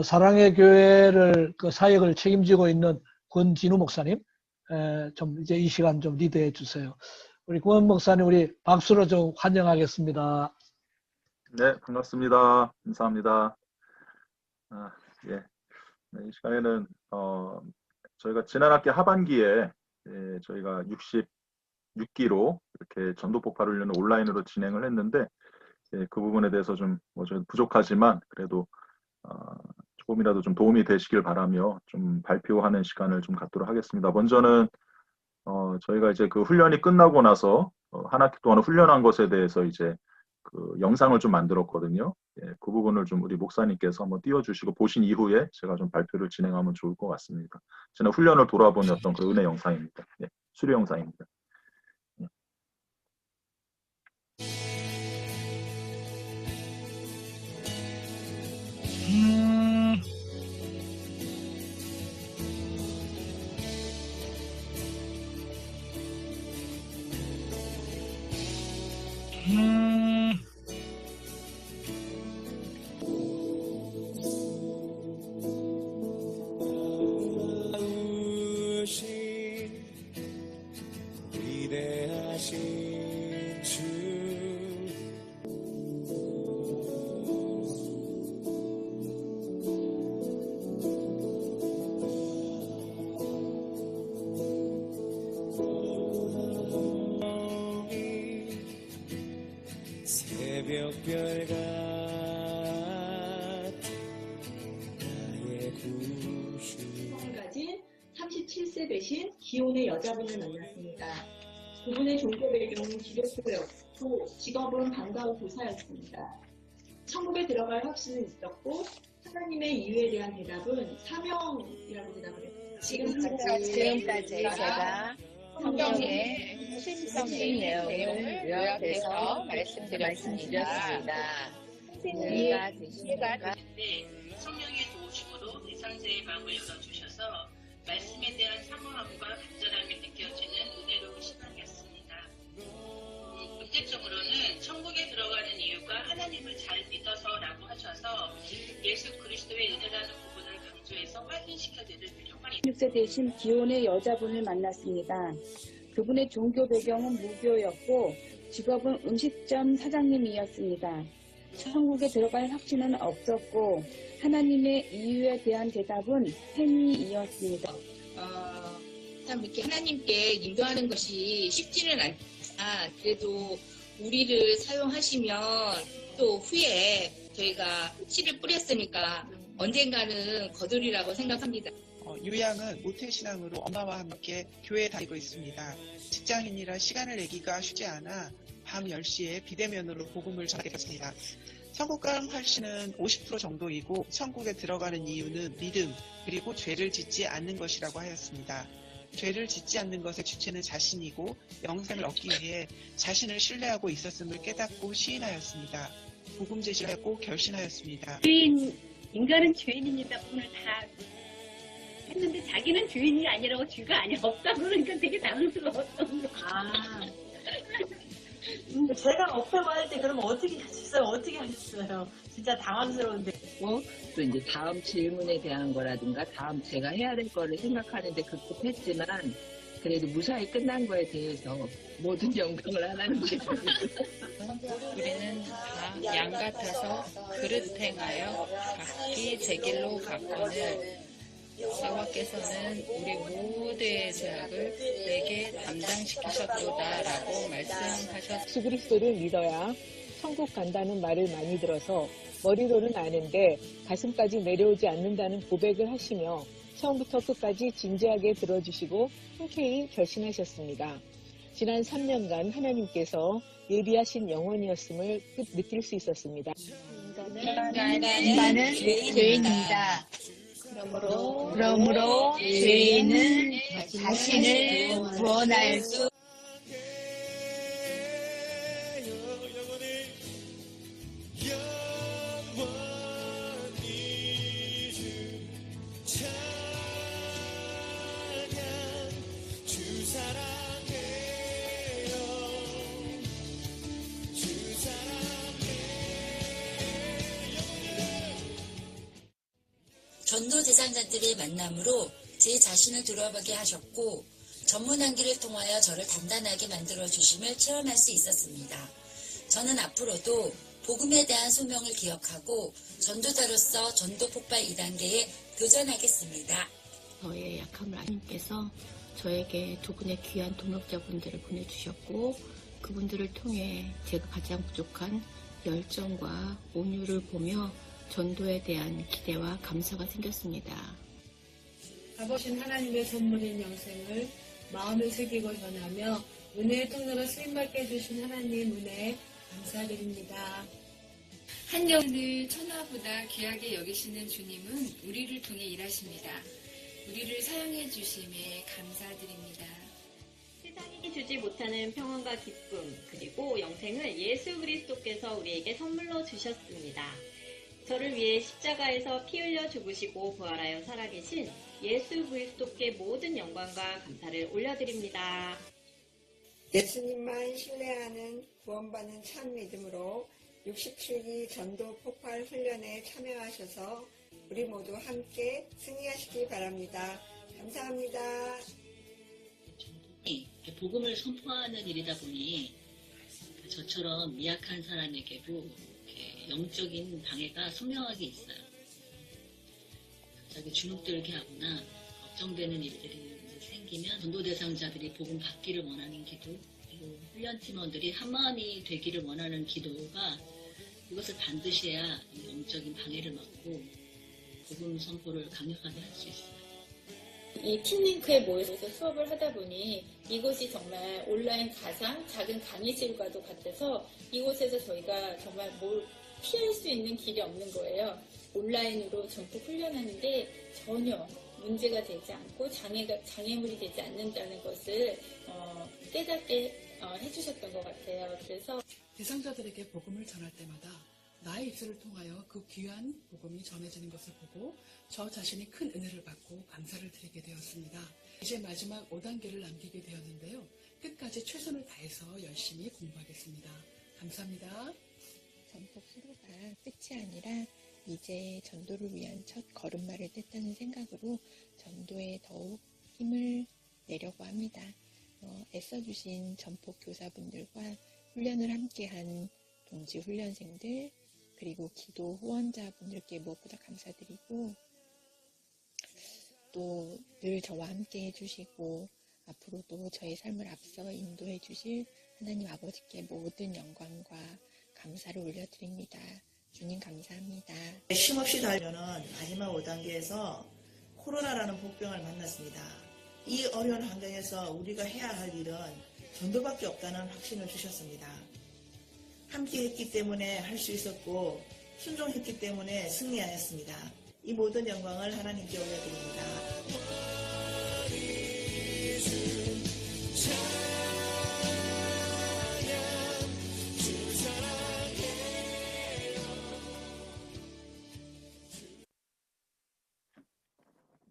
사랑의 교회를 그 사역을 책임지고 있는 권진우 목사님, 좀 이제 이 시간 좀 리드해 주세요. 우리 권 목사님, 우리 박수로 좀 환영하겠습니다. 네, 반갑습니다. 감사합니다. 예. 네, 이 시간에는 저희가 지난 학기 하반기에 저희가 66기로 이렇게 전도 폭발 훈련을 온라인으로 진행을 했는데 그 부분에 대해서 좀 부족하지만 그래도 조금이라도 좀 도움이 되시길 바라며 좀 발표하는 시간을 좀 갖도록 하겠습니다. 먼저는 저희가 이제 그 훈련이 끝나고 나서 한 학기 동안 훈련한 것에 대해서 이제 그 영상을 좀 만들었거든요. 예, 그 부분을 좀 우리 목사님께서 한번 띄워주시고 보신 이후에 제가 좀 발표를 진행하면 좋을 것 같습니다. 저는 훈련을 돌아본 어떤 그 은혜 영상입니다. 예, 수료 영상입니다. 예. 위대하신 주 새벽별 같은 나의 구주 가진 37세 되신 기혼의 여자분을 만났습니다. 그분의 종교 배경은 기독교였고 직업은 방과후 교사였습니다. 천국에 들어갈 확신은 있었고 하나님의 이유에 대한 대답은 사명이라고 대답을 했습니다. 지금까지 제가 성경의 신성의 내용을 요약해서 말씀드렸습니다. 선생님이 계시니까 성령의 도우심으로 대상자의 마음을 열어주셔서 말씀에 대한 사모함과 간절함이 느껴지는 은혜로운 시간이었습니다. 문제점으로는 천국에 들어가는 이유가 하나님을 잘 믿어서라고 하셔서 예수 그리스도의 은혜라는 부분을 강조해서 확인시켜드릴 필요가 있습니다. 16세 되신 기혼의 여자분을 만났습니다. 그분의 종교 배경은 무교였고 직업은 음식점 사장님이었습니다. 천국에 들어갈 확신은 없었고 하나님의 이유에 대한 대답은 행위이었습니다. 참 이렇게 하나님께 인도하는 것이 쉽지는 않지만 그래도 우리를 사용하시면 또 후에 저희가 씨를 뿌렸으니까 언젠가는 거두리라고 생각합니다. 유양은 모태신앙으로 엄마와 함께 교회에 다니고 있습니다. 직장인이라 시간을 내기가 쉽지 않아 밤 10시에 비대면으로 복음을 전하게 됐습니다. 천국 갈 확신은 50% 정도이고 천국에 들어가는 이유는 믿음 그리고 죄를 짓지 않는 것이라고 하였습니다. 죄를 짓지 않는 것의 주체는 자신이고 영생을 얻기 위해 자신을 신뢰하고 있었음을 깨닫고 시인하였습니다. 복음 제시를 하고 결신하였습니다. 인간은 죄인입니다. 오늘 다 했는데 자기는 죄인이 아니라고 죄가 아니라 없다고 그러니까 되게 당황스러웠던 거. 제가 없다고 할 때 그러면 어떻게 하셨어요? 어떻게 하셨어요? 진짜 당황스러운데. 또 이제 다음 질문에 대한 거라든가 다음 제가 해야 될 거를 생각하는데 급급했지만 그래도 무사히 끝난 거에 대해서 모든 영광을 하나님께 드립니다. 우리는 다 양 같아서 그릇 행하여 각기 제 길로 갔거늘 여호와께서는 우리 모두의 죄악을 내게 담당시키셨도다라고 말씀하셨습니다. 예수 그리스도를 믿어야 천국 간다는 말을 많이 들어서 머리로는 아는데 가슴까지 내려오지 않는다는 고백을 하시며 처음부터 끝까지 진지하게 들어주시고 흔쾌히 결심하셨습니다. 지난 3년간 하나님께서 예비하신 영혼이었음을 느낄 수 있었습니다. 인간은 죄인입니다. 그러므로 죄인은 자신을 구원할 수 대상자들의 만남으로 제 자신을 돌아보게 하셨고 전문 한기를 통하여 저를 단단하게 만들어 주심을 체험할 수 있었습니다. 저는 앞으로도 복음에 대한 소명을 기억하고 전도자로서 전도 폭발 2단계에 도전하겠습니다. 저의 약함을 하나님께서 저에게 두 분의 귀한 동역자분들을 보내주셨고 그분들을 통해 제가 가장 부족한 열정과 온유를 보며 전도에 대한 기대와 감사가 생겼습니다. 값없인 하나님의 선물인 영생을 마음에 새기고 전하며 은혜의 통로로 쓰임받게 해주신 하나님 은혜에 감사드립니다. 한 영혼을 천하보다 귀하게 여기시는 주님은 우리를 통해 일하십니다. 우리를 사용해 주심에 감사드립니다. 세상이 주지 못하는 평안과 기쁨 그리고 영생을 예수 그리스도께서 우리에게 선물로 주셨습니다. 저를 위해 십자가에서 피 흘려 죽으시고 부활하여 살아계신 예수 그리스도께 모든 영광과 감사를 올려드립니다. 예수님만 신뢰하는 구원받는 참 믿음으로 67기 전도 폭발 훈련에 참여하셔서 우리 모두 함께 승리하시기 바랍니다. 감사합니다. 복음을 선포하는 일이다 보니 저처럼 미약한 사람에게도 영적인 방해가 선명하게 있어요. 갑자기 주눅들게 하거나 걱정되는 일들이 생기면 전도 대상자들이 복음 받기를 원하는 기도, 그리고 훈련 팀원들이 한마음이 되기를 원하는 기도가 이것을 반드시 해야 영적인 방해를 막고 복음 선포를 강력하게 할 수 있어요. 이 팀링크에 모여서 수업을 하다 보니 이곳이 정말 온라인 가상 작은 강의실과도 같아서 이곳에서 저희가 정말 뭘 피할 수 있는 길이 없는 거예요. 온라인으로 전폭 훈련하는데 전혀 문제가 되지 않고 장애물이 되지 않는다는 것을 깨닫게 해주셨던 것 같아요. 그래서 대상자들에게 복음을 전할 때마다 나의 입술을 통하여 그 귀한 복음이 전해지는 것을 보고 저 자신이 큰 은혜를 받고 감사를 드리게 되었습니다. 이제 마지막 5단계를 남기게 되었는데요. 끝까지 최선을 다해서 열심히 공부하겠습니다. 감사합니다. 전폭 수료가 끝이 아니라 이제 전도를 위한 첫 걸음마를 뗐다는 생각으로 전도에 더욱 힘을 내려고 합니다. 애써주신 전폭 교사분들과 훈련을 함께한 동지 훈련생들 그리고 기도 후원자분들께 무엇보다 감사드리고 또 늘 저와 함께 해주시고 앞으로도 저의 삶을 앞서 인도해 주실 하나님 아버지께 모든 영광과 감사를 올려드립니다. 주님 감사합니다. 쉼없이 달려는 마지막 5단계에서 코로나라는 복병을 만났습니다. 이 어려운 환경에서 우리가 해야 할 일은 전도밖에 없다는 확신을 주셨습니다. 함께 했기 때문에 할 수 있었고 순종했기 때문에 승리하였습니다. 이 모든 영광을 하나님께 올려드립니다.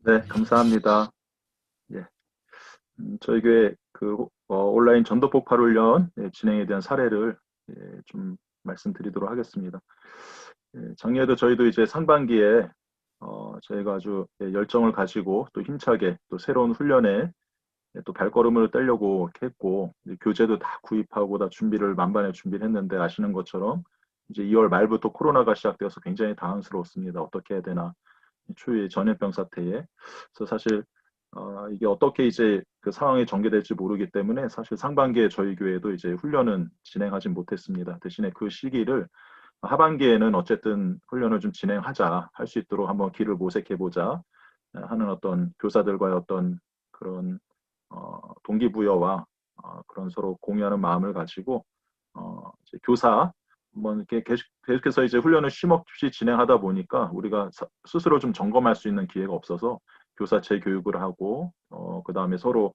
네, 감사합니다. 예, 저희 교회 온라인 전도 폭발 훈련 진행에 대한 사례를 좀 말씀드리도록 하겠습니다. 작년에도 저희도 이제 상반기에 저희가 아주 열정을 가지고 또 힘차게 또 새로운 훈련에 또 발걸음을 떼려고 했고 교재도 다 구입하고 다 준비를 만반의 준비를 했는데 아시는 것처럼 이제 2월 말부터 코로나가 시작되어서 굉장히 당황스러웠습니다. 어떻게 해야 되나 초유의 전염병 사태에. 그래서 사실 이게 어떻게 이제 그 상황이 전개될지 모르기 때문에 사실 상반기에 저희 교회도 이제 훈련은 진행하지 못했습니다. 대신에 그 시기를 하반기에는 어쨌든 훈련을 좀 진행하자, 할 수 있도록 한번 길을 모색해보자 하는 어떤 교사들과의 어떤 그런 동기부여와 그런 서로 공유하는 마음을 가지고 이제 교사 한번 이렇게 계속해서 이제 훈련을 쉼없이 진행하다 보니까 우리가 스스로 좀 점검할 수 있는 기회가 없어서 교사 재교육을 하고 그 다음에 서로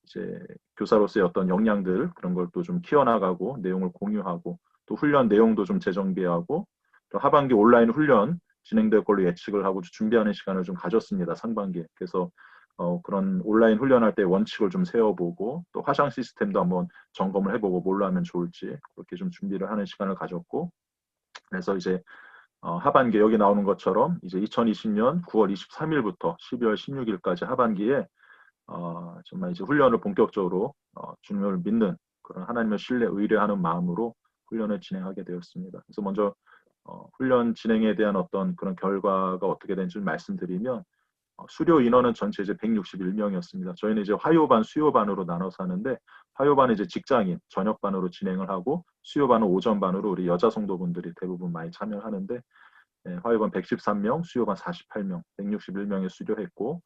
이제 교사로서의 어떤 역량들 그런 걸 또 좀 키워나가고 내용을 공유하고 또 훈련 내용도 좀 재정비하고 또 하반기 온라인 훈련 진행될 걸로 예측을 하고 준비하는 시간을 좀 가졌습니다. 상반기에. 그래서 그런 온라인 훈련할 때 원칙을 좀 세워보고 또 화상 시스템도 한번 점검을 해보고 뭘로 하면 좋을지 그렇게 좀 준비를 하는 시간을 가졌고 그래서 이제 하반기 여기 나오는 것처럼 이제 2020년 9월 23일부터 12월 16일까지 하반기에 정말 이제 훈련을 본격적으로 주님을 믿는 그런 하나님을 신뢰 의뢰하는 마음으로 훈련을 진행하게 되었습니다. 그래서 먼저 훈련 진행에 대한 어떤 그런 결과가 어떻게 되는지 말씀드리면 수료 인원은 전체 이제 161명이었습니다. 저희는 이제 화요반, 수요반으로 나눠서 하는데 화요반은 이제 직장인 저녁반으로 진행을 하고 수요반은 오전반으로 우리 여자 성도분들이 대부분 많이 참여하는데 화요반 113명, 수요반 48명, 161명에 수료했고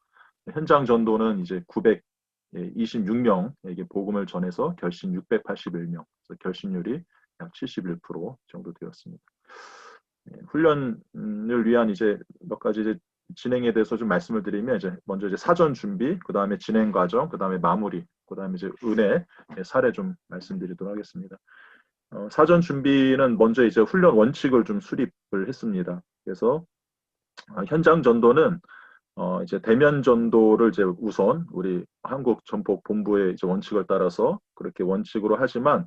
현장 전도는 이제 926명에게 복음을 전해서 결신 681명, 그래서 결신율이 약 71% 정도 되었습니다. 훈련을 위한 이제 몇 가지 이제 진행에 대해서 좀 말씀을 드리면 이제 먼저 이제 사전 준비, 그 다음에 진행 과정, 그 다음에 마무리, 그 다음에 이제 은혜 사례 좀 말씀드리도록 하겠습니다. 사전 준비는 먼저 이제 훈련 원칙을 좀 수립을 했습니다. 그래서 현장 전도는 이제 대면 전도를 이제 우선 우리 한국 전폭 본부의 이제 원칙을 따라서 그렇게 원칙으로 하지만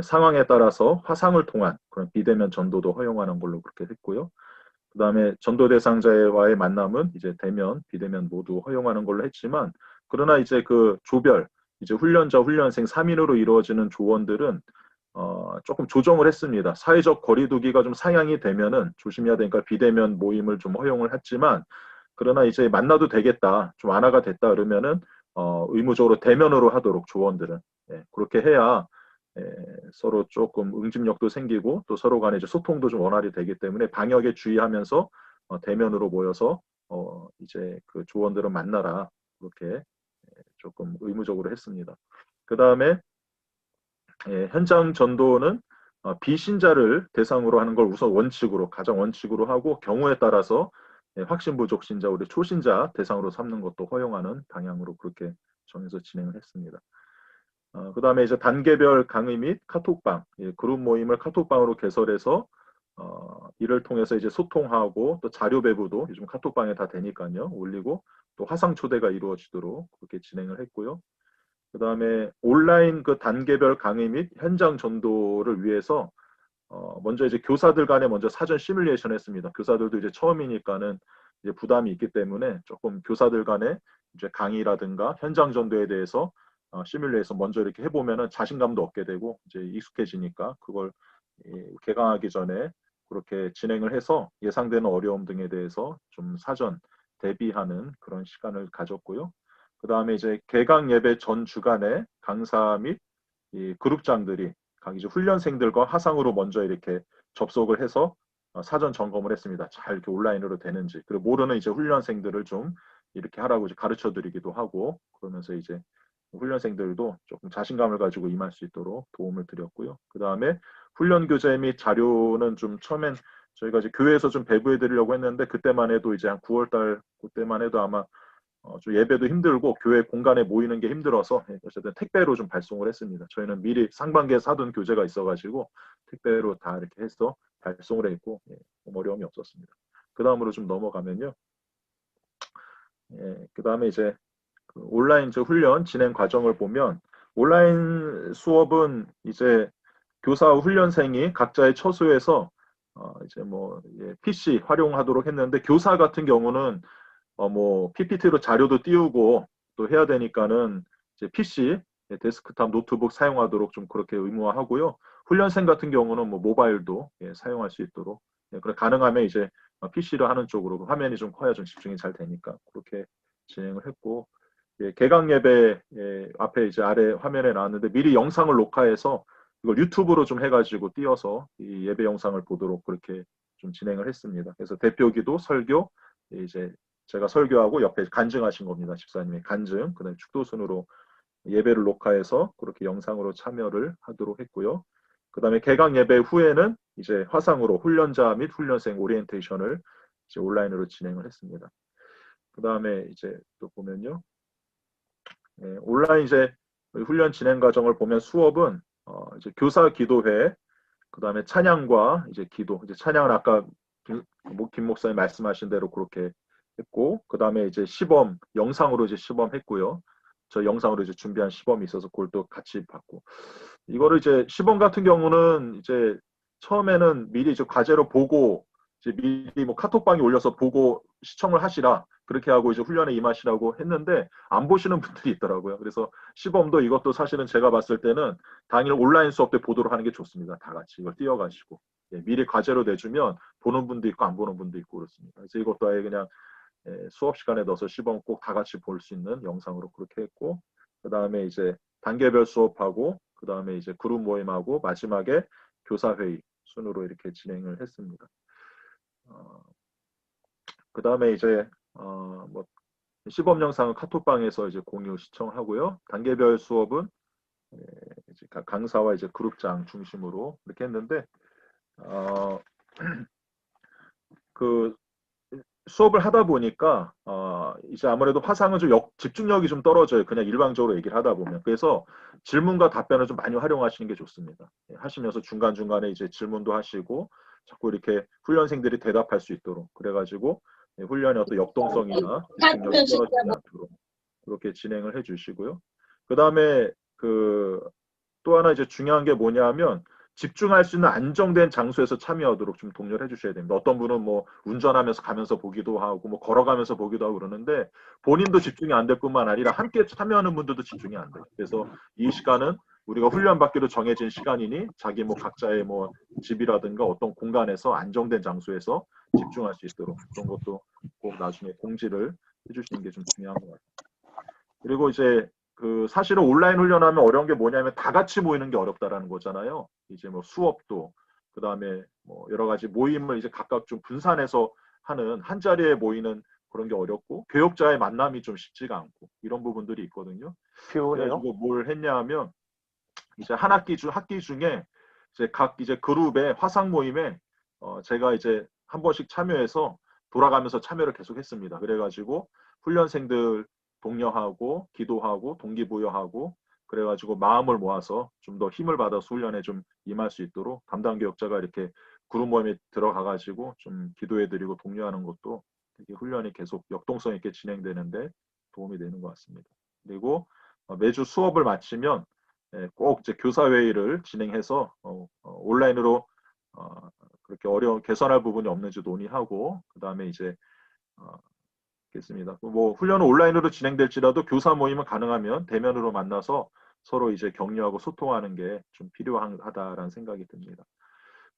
상황에 따라서 화상을 통한 그런 비대면 전도도 허용하는 걸로 그렇게 했고요. 그 다음에 전도 대상자와의 만남은 이제 대면, 비대면 모두 허용하는 걸로 했지만, 그러나 이제 그 조별, 이제 훈련자, 훈련생 3인으로 이루어지는 조원들은 조금 조정을 했습니다. 사회적 거리두기가 좀 상향이 되면은 조심해야 되니까 비대면 모임을 좀 허용을 했지만, 그러나 이제 만나도 되겠다, 좀 완화가 됐다 그러면은 의무적으로 대면으로 하도록 조원들은 그렇게 해야 서로 조금 응집력도 생기고 또 서로 간에 이제 소통도 좀 원활히 되기 때문에 방역에 주의하면서 대면으로 모여서 이제 그 조원들은 만나라 그렇게 조금 의무적으로 했습니다. 그 다음에 현장 전도는 비신자를 대상으로 하는 걸 우선 원칙으로 가장 원칙으로 하고 경우에 따라서 확신 부족 신자 우리 초신자 대상으로 삼는 것도 허용하는 방향으로 그렇게 정해서 진행을 했습니다. 그 다음에 이제 단계별 강의 및 카톡방, 그룹 모임을 카톡방으로 개설해서 이를 통해서 이제 소통하고 또 자료 배부도 요즘 카톡방에 다 되니까요 올리고 또 화상 초대가 이루어지도록 그렇게 진행을 했고요. 그 다음에 온라인 그 단계별 강의 및 현장 전도를 위해서 먼저 이제 교사들 간에 먼저 사전 시뮬레이션 했습니다. 교사들도 이제 처음이니까는 이제 부담이 있기 때문에 조금 교사들 간에 이제 강의라든가 현장 전도에 대해서 시뮬레이션 먼저 이렇게 해보면은 자신감도 얻게 되고 이제 익숙해지니까 그걸 개강하기 전에 그렇게 진행을 해서 예상되는 어려움 등에 대해서 좀 사전 대비하는 그런 시간을 가졌고요. 그 다음에 이제 개강 예배 전 주간에 강사 및 이 그룹장들이 각 이제 훈련생들과 화상으로 먼저 이렇게 접속을 해서 사전 점검을 했습니다. 잘 이렇게 온라인으로 되는지. 그리고 모르는 이제 훈련생들을 좀 이렇게 하라고 이제 가르쳐 드리기도 하고 그러면서 이제 훈련생들도 조금 자신감을 가지고 임할 수 있도록 도움을 드렸고요. 그 다음에 훈련 교재 및 자료는 좀 처음엔 저희가 이제 교회에서 좀 배부해 드리려고 했는데 그때만 해도 이제 한 9월달 그때만 해도 아마 좀 예배도 힘들고 교회 공간에 모이는 게 힘들어서 어쨌든 택배로 좀 발송을 했습니다. 저희는 미리 상반기에 사둔 교재가 있어가지고 택배로 다 이렇게 해서 발송을 했고 어려움이 없었습니다. 그 다음으로 좀 넘어가면요. 그 다음에 이제 그 온라인 훈련 진행 과정을 보면 온라인 수업은 이제 교사 훈련생이 각자의 처소에서 이제 뭐 PC 활용하도록 했는데 교사 같은 경우는 뭐 PPT로 자료도 띄우고 또 해야 되니까는 이제 PC 데스크탑 노트북 사용하도록 좀 그렇게 의무화하고요. 훈련생 같은 경우는 뭐 모바일도 사용할 수 있도록 그래 가능하면 이제 PC로 하는 쪽으로 화면이 좀 커야 좀 집중이 잘 되니까 그렇게 진행을 했고 개강 예배 앞에 이제 아래 화면에 나왔는데 미리 영상을 녹화해서 이걸 유튜브로 좀 해가지고 띄워서 이 예배 영상을 보도록 그렇게 좀 진행을 했습니다. 그래서 대표기도 설교 이제 제가 설교하고 옆에 간증하신 겁니다. 집사님의 간증, 그다음에 축도순으로 예배를 녹화해서 그렇게 영상으로 참여를 하도록 했고요. 그다음에 개강 예배 후에는 이제 화상으로 훈련자 및 훈련생 오리엔테이션을 이제 온라인으로 진행을 했습니다. 그다음에 이제 또 보면요, 온라인 이제 훈련 진행 과정을 보면 수업은 이제 교사 기도회, 그다음에 찬양과 이제 기도, 이제 찬양은 아까 김 목사님 말씀하신 대로 그렇게 했고, 그 다음에 이제 시범 영상으로 이제 시범했고요. 저 영상으로 이제 준비한 시범이 있어서 그걸 또 같이 봤고, 이거를 이제 시범 같은 경우는 이제 처음에는 미리 이제 과제로 보고 이제 미리 뭐 카톡방에 올려서 보고 시청을 하시라 그렇게 하고 이제 훈련에 임하시라고 했는데 안 보시는 분들이 있더라고요. 그래서 시범도 이것도 사실은 제가 봤을 때는 당일 온라인 수업 때 보도록 하는 게 좋습니다. 다 같이 이걸 띄워가지고 미리 과제로 내주면 보는 분도 있고 안 보는 분도 있고 그렇습니다. 그래서 이것도 아예 그냥 수업 시간에 넣어서 시범 꼭 다 같이 볼 수 있는 영상으로 그렇게 했고, 그 다음에 이제 단계별 수업하고, 그 다음에 이제 그룹 모임하고, 마지막에 교사회의 순으로 이렇게 진행을 했습니다. 그 다음에 이제 뭐 시범 영상은 카톡방에서 이제 공유 시청하고요. 단계별 수업은 이제 강사와 이제 그룹장 중심으로 이렇게 했는데 그 수업을 하다 보니까 이제 아무래도 화상은 좀 집중력이 좀 떨어져요. 그냥 일방적으로 얘기를 하다 보면. 그래서 질문과 답변을 좀 많이 활용하시는 게 좋습니다. 하시면서 중간중간에 이제 질문도 하시고 자꾸 이렇게 훈련생들이 대답할 수 있도록 그래가지고 훈련의 어떤 역동성이나 집중력이 떨어지지 않도록 그렇게 진행을 해 주시고요. 그 다음에 또 하나 이제 중요한 게 뭐냐면 집중할 수 있는 안정된 장소에서 참여하도록 좀 독려를 해주셔야 됩니다. 어떤 분은 뭐 운전하면서 가면서 보기도 하고 뭐 걸어가면서 보기도 하고 그러는데 본인도 집중이 안 될 뿐만 아니라 함께 참여하는 분들도 집중이 안 돼요. 그래서 이 시간은 우리가 훈련받기로 정해진 시간이니 자기 뭐 각자의 뭐 집이라든가 어떤 공간에서 안정된 장소에서 집중할 수 있도록 그런 것도 꼭 나중에 공지를 해주시는 게 좀 중요한 것 같아요. 그리고 이제 사실은 온라인 훈련하면 어려운 게 뭐냐면 다 같이 모이는 게 어렵다라는 거잖아요. 이제 뭐 수업도 그 다음에 뭐 여러 가지 모임을 이제 각각 좀 분산해서 하는 한 자리에 모이는 그런 게 어렵고 교역자의 만남이 좀 쉽지가 않고 이런 부분들이 있거든요. 그래가지고 뭘 했냐면 이제 학기 중에 이제 각 이제 그룹의 화상 모임에 제가 이제 한 번씩 참여해서 돌아가면서 참여를 계속했습니다. 그래가지고 훈련생들 독려하고 기도하고 동기부여하고 그래가지고 마음을 모아서 좀 더 힘을 받아서 훈련에 좀 임할 수 있도록 담당 교역자가 이렇게 그룹 모임에 들어가가지고 좀 기도해드리고 독려하는 것도 되게 훈련이 계속 역동성 있게 진행되는데 도움이 되는 것 같습니다. 그리고 매주 수업을 마치면 꼭 이제 교사회의를 진행해서 온라인으로 그렇게 개선할 부분이 없는지 논의하고 그 다음에 이제 겠습니다. 뭐 훈련은 온라인으로 진행될지라도 교사 모임은 가능하면 대면으로 만나서 서로 이제 격려하고 소통하는 게 좀 필요하다라는 생각이 듭니다.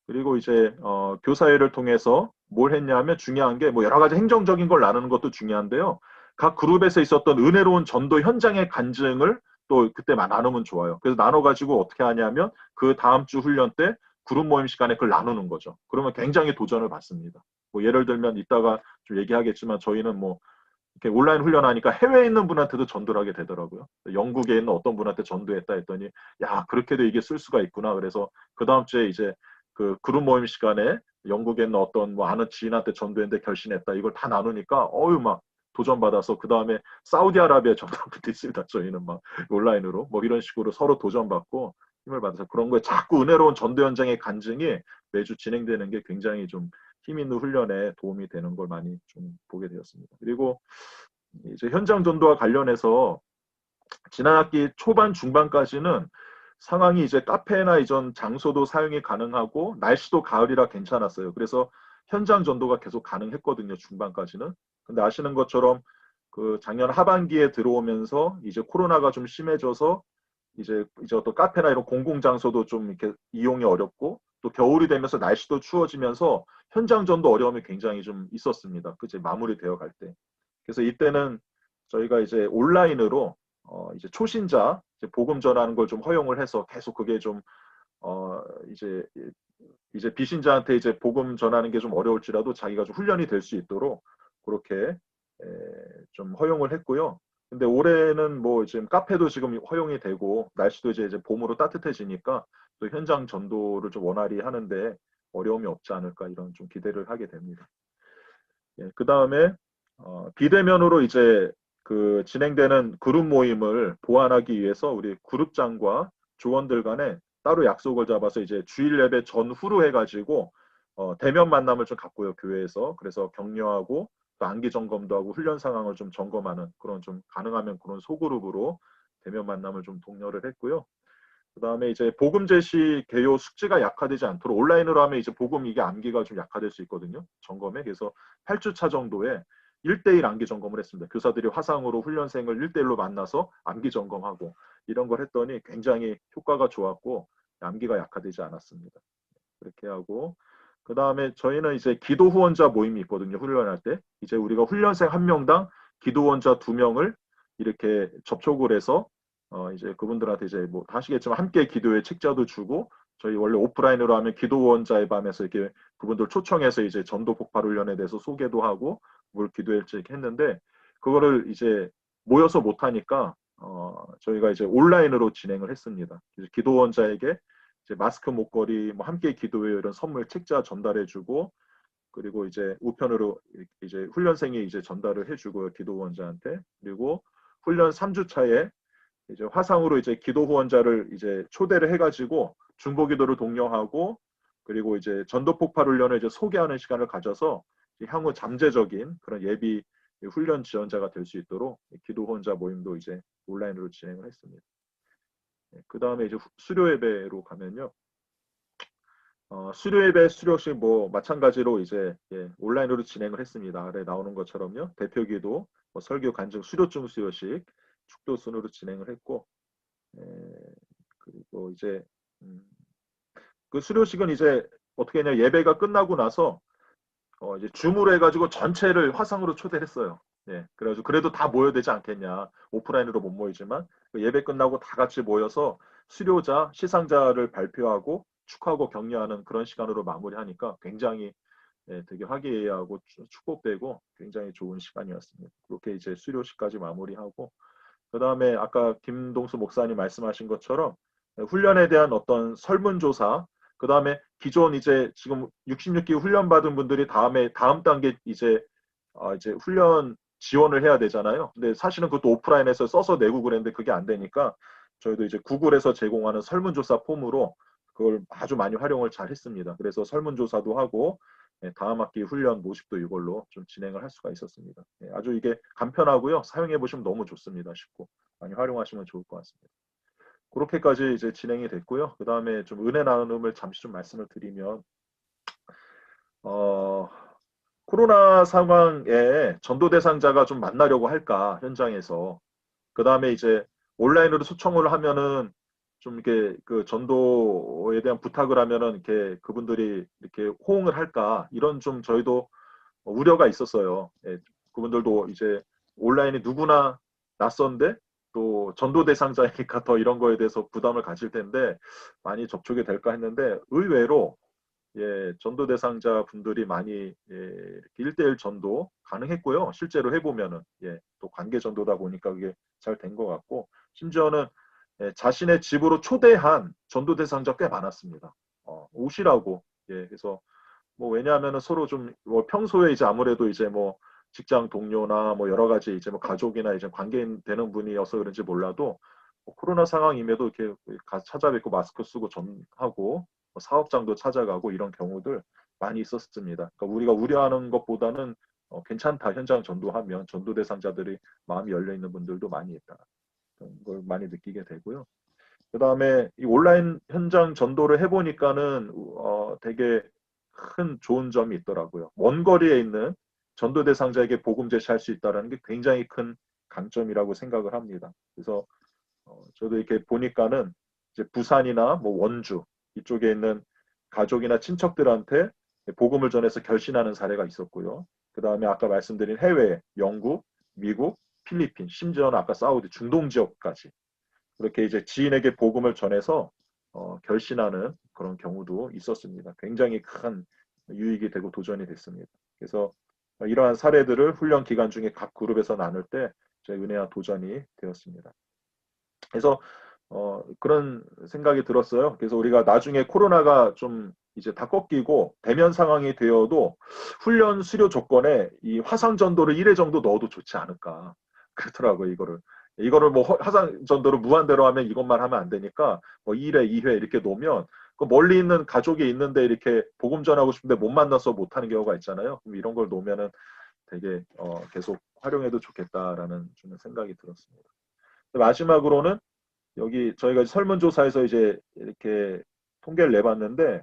그리고 이제 교사회를 통해서 뭘 했냐면 중요한 게 뭐 여러 가지 행정적인 걸 나누는 것도 중요한데요. 각 그룹에서 있었던 은혜로운 전도 현장의 간증을 또 그때 나누면 좋아요. 그래서 나눠가지고 어떻게 하냐면 그 다음 주 훈련 때 그룹 모임 시간에 그걸 나누는 거죠. 그러면 굉장히 도전을 받습니다. 뭐 예를 들면 이따가 좀 얘기하겠지만 저희는 뭐 이렇게 온라인 훈련하니까 해외에 있는 분한테도 전도를 하게 되더라고요. 영국에 있는 어떤 분한테 전도했다 했더니 야 그렇게도 이게 쓸 수가 있구나. 그래서 그 다음 주에 이제 그 그룹 모임 시간에 영국에 있는 어떤 뭐 아는 지인한테 전도했는데 결신했다. 이걸 다 나누니까 막 도전받아서 그 다음에 사우디아라비아 전도도 있습니다. 저희는 막 온라인으로 뭐 이런 식으로 서로 도전받고 힘을 받아서 그런 거에 자꾸 은혜로운 전도 현장의 간증이 매주 진행되는 게 굉장히 좀 힘 있는 훈련에 도움이 되는 걸 많이 좀 보게 되었습니다. 그리고 이제 현장 전도와 관련해서 지난 학기 초반 중반까지는 상황이 이제 카페나 이전 장소도 사용이 가능하고 날씨도 가을이라 괜찮았어요. 그래서 현장 전도가 계속 가능했거든요. 중반까지는. 근데 아시는 것처럼 그 작년 하반기에 들어오면서 이제 코로나가 좀 심해져서 이제 어떤 카페나 이런 공공장소도 좀 이렇게 이용이 어렵고 또 겨울이 되면서 날씨도 추워지면서 현장 전도 어려움이 굉장히 좀 있었습니다. 그제 마무리되어 갈 때. 그래서 이때는 저희가 이제 온라인으로 이제 초신자 이제 복음 전하는 걸 좀 허용을 해서 계속 그게 좀 이제 비신자한테 이제 복음 전하는 게 좀 어려울지라도 자기가 좀 훈련이 될 수 있도록 그렇게 좀 허용을 했고요. 근데 올해는 뭐 지금 카페도 지금 허용이 되고 날씨도 이제 봄으로 따뜻해지니까 또 현장 전도를 좀 원활히 하는데 어려움이 없지 않을까 이런 좀 기대를 하게 됩니다. 그 다음에 비대면으로 이제 그 진행되는 그룹 모임을 보완하기 위해서 우리 그룹장과 조원들 간에 따로 약속을 잡아서 이제 주일 예배 전후로 해가지고 대면 만남을 좀 갖고요 교회에서. 그래서 격려하고 또 안기 점검도 하고 훈련 상황을 좀 점검하는 그런 좀 가능하면 그런 소그룹으로 대면 만남을 좀 독려를 했고요. 그다음에 이제 복음 제시 개요 숙지가 약화되지 않도록 온라인으로 하면 이제 복음 이게 암기가 좀 약화될 수 있거든요. 점검에. 그래서 8주차 정도에 1대1 암기 점검을 했습니다. 교사들이 화상으로 훈련생을 1대1로 만나서 암기 점검하고 이런 걸 했더니 굉장히 효과가 좋았고 암기가 약화되지 않았습니다. 그렇게 하고 그다음에 저희는 이제 기도 후원자 모임이 있거든요. 훈련할 때. 이제 우리가 훈련생 1명당 기도 후원자 2명을 이렇게 접촉을 해서 이제 그분들한테 이제 뭐 아시겠지만 함께 기도의 책자도 주고 저희 원래 오프라인으로 하면 기도 후원자의 밤에서 이렇게 그분들 초청해서 이제 전도 폭발 훈련에 대해서 소개도 하고 뭘 기도할지 이렇게 했는데 그거를 이제 모여서 못 하니까 저희가 이제 온라인으로 진행을 했습니다. 그래서 기도 후원자에게 이제 마스크, 목걸이, 뭐 함께 기도회 이런 선물 책자 전달해주고 그리고 이제 우편으로 이제 훈련생이 이제 전달을 해주고요 기도 후원자한테. 그리고 훈련 3주 차에 이제 화상으로 이제 기도 후원자를 이제 초대를 해가지고 중보기도를 독려하고 그리고 이제 전도 폭발 훈련을 이제 소개하는 시간을 가져서 향후 잠재적인 그런 예비 훈련 지원자가 될 수 있도록 기도 후원자 모임도 이제 온라인으로 진행을 했습니다. 그 다음에 이제 수료 예배로 가면요. 수료 예배 수료 역시 뭐 마찬가지로 이제 온라인으로 진행을 했습니다. 아래 나오는 것처럼요. 대표기도, 뭐 설교 간증 수료증 수요식, 축도 순으로 진행을 했고, 그리고 이제 그 수료식은 이제 어떻게 했냐 예배가 끝나고 나서 이제 줌으로 해가지고 전체를 화상으로 초대를 했어요. 예, 그래가지고 그래도 다 모여야 되지 않겠냐. 오프라인으로 못 모이지만 예배 끝나고 다 같이 모여서 수료자, 시상자를 발표하고 축하하고 격려하는 그런 시간으로 마무리하니까 굉장히 되게 화기애애하고 축복되고 굉장히 좋은 시간이었습니다. 그렇게 이제 수료식까지 마무리하고 그 다음에 아까 김동수 목사님 말씀하신 것처럼 훈련에 대한 어떤 설문조사 그 다음에 기존 이제 지금 66기 훈련 받은 분들이 다음 단계 이제 훈련 지원을 해야 되잖아요. 근데 사실은 그것도 오프라인에서 써서 내고 그랬는데 그게 안 되니까 저희도 이제 구글에서 제공하는 설문조사 폼으로 그걸 아주 많이 활용을 잘 했습니다. 그래서 설문조사도 하고 다음 학기 훈련 모집도 이걸로 좀 진행을 할 수가 있었습니다. 아주 이게 간편하고요. 사용해 보시면 너무 좋습니다. 쉽고 많이 활용하시면 좋을 것 같습니다. 그렇게까지 이제 진행이 됐고요. 그 다음에 좀 은혜 나눔을 잠시 좀 말씀을 드리면 코로나 상황에 전도 대상자가 좀 만나려고 할까 현장에서 그 다음에 이제 온라인으로 초청을 하면은 좀 이렇게 그 전도에 대한 부탁을 하면은 이렇게 그분들이 이렇게 호응을 할까 이런 좀 저희도 우려가 있었어요. 그분들도 이제 온라인이 누구나 낯선데 또 전도 대상자이니까 더 이런 거에 대해서 부담을 가질 텐데 많이 접촉이 될까 했는데 의외로 전도 대상자 분들이 많이 1대1 전도 가능했고요. 실제로 해보면은 또 관계 전도다 보니까 그게 잘 된 것 같고 심지어는 자신의 집으로 초대한 전도 대상자 꽤 많았습니다. 오시라고 그래서 뭐 왜냐하면은 서로 좀 뭐 평소에 이제 아무래도 이제 뭐 직장 동료나 뭐 여러 가지 이제 뭐 가족이나 이제 관계 되는 분이어서 그런지 몰라도 뭐 코로나 상황임에도 이렇게 가서 찾아뵙고 마스크 쓰고 전하고 뭐 사업장도 찾아가고 이런 경우들 많이 있었습니다. 그러니까 우리가 우려하는 것보다는 괜찮다. 현장 전도하면 전도 대상자들이 마음이 열려 있는 분들도 많이 있다. 그걸 많이 느끼게 되고요. 그 다음에 이 온라인 현장 전도를 해보니까는 되게 큰 좋은 점이 있더라고요. 먼 거리에 있는 전도 대상자에게 복음 제시할 수 있다는 게 굉장히 큰 강점이라고 생각을 합니다. 그래서 저도 이렇게 보니까는 이제 부산이나 뭐 원주 이쪽에 있는 가족이나 친척들한테 복음을 전해서 결신하는 사례가 있었고요. 그 다음에 아까 말씀드린 해외, 영국, 미국, 필리핀, 심지어는 아까 사우디, 중동 지역까지 그렇게 이제 지인에게 복음을 전해서 결신하는 그런 경우도 있었습니다. 굉장히 큰 유익이 되고 도전이 됐습니다. 그래서 이러한 사례들을 훈련 기간 중에 각 그룹에서 나눌 때 제 은혜와 도전이 되었습니다. 그래서 그런 생각이 들었어요. 그래서 우리가 나중에 코로나가 좀 이제 다 꺾이고 대면 상황이 되어도 훈련 수료 조건에 이 화상 전도를 1회 정도 넣어도 좋지 않을까 그렇더라고요. 이거를 뭐 화상 전도를 무한대로 하면 이것만 하면 안 되니까 뭐 1회, 2회 이렇게 놓으면 그 멀리 있는 가족이 있는데 이렇게 복음 전하고 싶은데 못 만나서 못 하는 경우가 있잖아요. 그럼 이런 걸 놓으면은 되게 계속 활용해도 좋겠다라는 좀 생각이 들었습니다. 마지막으로는 여기 저희가 설문조사에서 이제 이렇게 통계를 내봤는데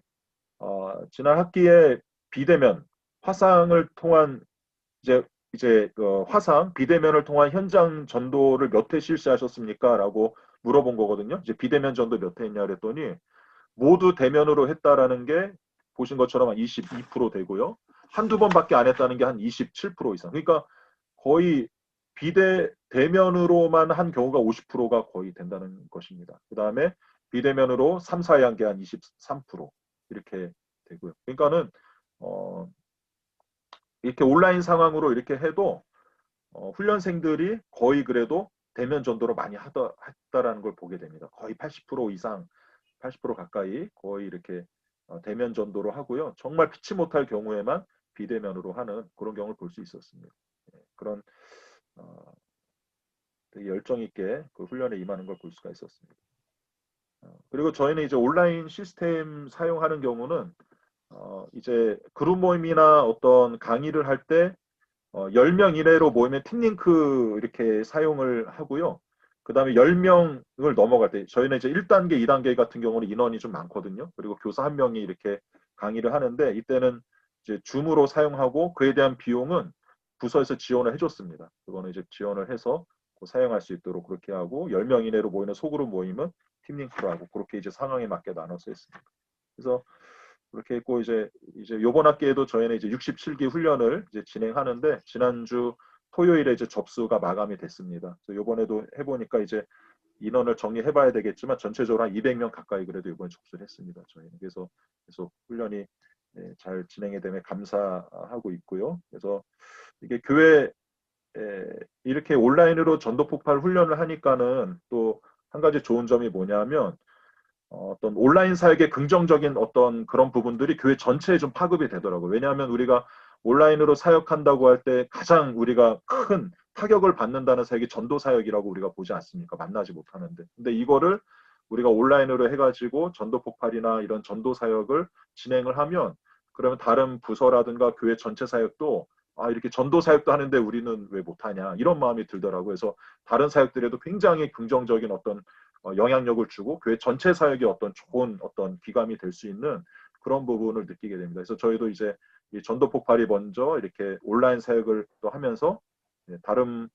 지난 학기에 비대면 화상을 통한 이제 화상 비대면을 통한 현장 전도를 몇 회 실시하셨습니까? 라고 물어본 거거든요. 이제 비대면 전도 몇 회 했냐 그랬더니 모두 대면으로 했다라는 게 보신 것처럼 한 22% 되고요. 한두 번밖에 안 했다는 게 한 27% 이상. 그러니까 거의 대면으로만 한 경우가 50%가 거의 된다는 것입니다. 그 다음에 비대면으로 3, 4회 한 게 한 23% 이렇게 되고요. 그러니까는 이렇게 온라인 상황으로 이렇게 해도 훈련생들이 거의 그래도 대면 전도로 많이 했다라는 걸 보게 됩니다. 거의 80% 이상, 80% 가까이 거의 이렇게 대면 전도로 하고요. 정말 피치 못할 경우에만 비대면으로 하는 그런 경우를 볼 수 있었습니다. 그런 되게 열정 있게 그 훈련에 임하는 걸 볼 수가 있었습니다. 그리고 저희는 이제 온라인 시스템 사용하는 경우는 이제 그룹 모임이나 어떤 강의를 할 때 10명 이내로 모이면 팀링크 이렇게 사용을 하고요. 그 다음에 10명을 넘어갈 때 저희는 이제 1단계, 2단계 같은 경우는 인원이 좀 많거든요. 그리고 교사 한 명이 이렇게 강의를 하는데 이때는 이제 줌으로 사용하고 그에 대한 비용은 부서에서 지원을 해줬습니다. 그거는 이제 지원을 해서 사용할 수 있도록 그렇게 하고 10명 이내로 모이는 소그룹 모임은 팀링크로 하고 그렇게 이제 상황에 맞게 나눠서 했습니다. 그래서 그렇게 했고 이제 요번 학기에도 저희는 이제 67기 훈련을 이제 진행하는데 지난주 토요일에 이제 접수가 마감이 됐습니다. 그래서 요번에도 해보니까 이제 인원을 정리해봐야 되겠지만 전체적으로 한 200명 가까이 그래도 이번에 접수를 했습니다. 저희는 그래서 계속 훈련이 잘 진행이 되면 감사하고 있고요. 그래서 이게 교회 이렇게 온라인으로 전도 폭발 훈련을 하니까는 또 한 가지 좋은 점이 뭐냐면 어떤 온라인 사역의 긍정적인 어떤 그런 부분들이 교회 전체에 좀 파급이 되더라고요. 왜냐하면 우리가 온라인으로 사역한다고 할 때 가장 우리가 큰 타격을 받는다는 사역이 전도 사역이라고 우리가 보지 않습니까? 만나지 못하는데. 근데 이거를 우리가 온라인으로 해가지고 전도 폭발이나 이런 전도 사역을 진행을 하면 그러면 다른 부서라든가 교회 전체 사역도 이렇게 전도 사역도 하는데 우리는 왜 못하냐 이런 마음이 들더라고요. 그래서 다른 사역들에도 굉장히 긍정적인 어떤 영향력을 주고 교회 전체 사역이 어떤 좋은 어떤 기감이 될 수 있는 그런 부분을 느끼게 됩니다. 그래서 저희도 이제 이 전도 폭발이 먼저 이렇게 온라인 사역을 또 하면서 다른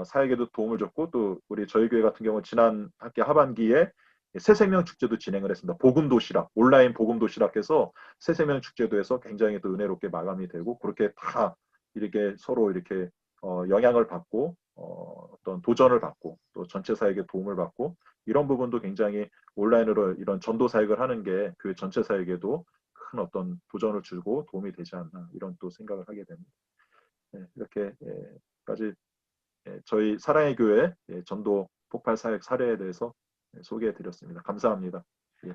사역에도 도움을 줬고 또 우리 저희 교회 같은 경우는 지난 학기 하반기에 새생명 축제도 진행을 했습니다. 복음 도시락 온라인 복음 도시락해서 새생명 축제도 해서 굉장히 또 은혜롭게 마감이 되고 그렇게 다 이렇게 서로 이렇게 영향을 받고 어떤 도전을 받고 또 전체 사역에 도움을 받고 이런 부분도 굉장히 온라인으로 이런 전도 사역을 하는 게 교회 전체 사역에도 큰 어떤 도전을 주고 도움이 되지 않나 이런 또 생각을 하게 됩니다. 이렇게까지 저희 사랑의 교회 전도 폭발 사역 사례에 대해서 소개해 드렸습니다. 감사합니다. 예.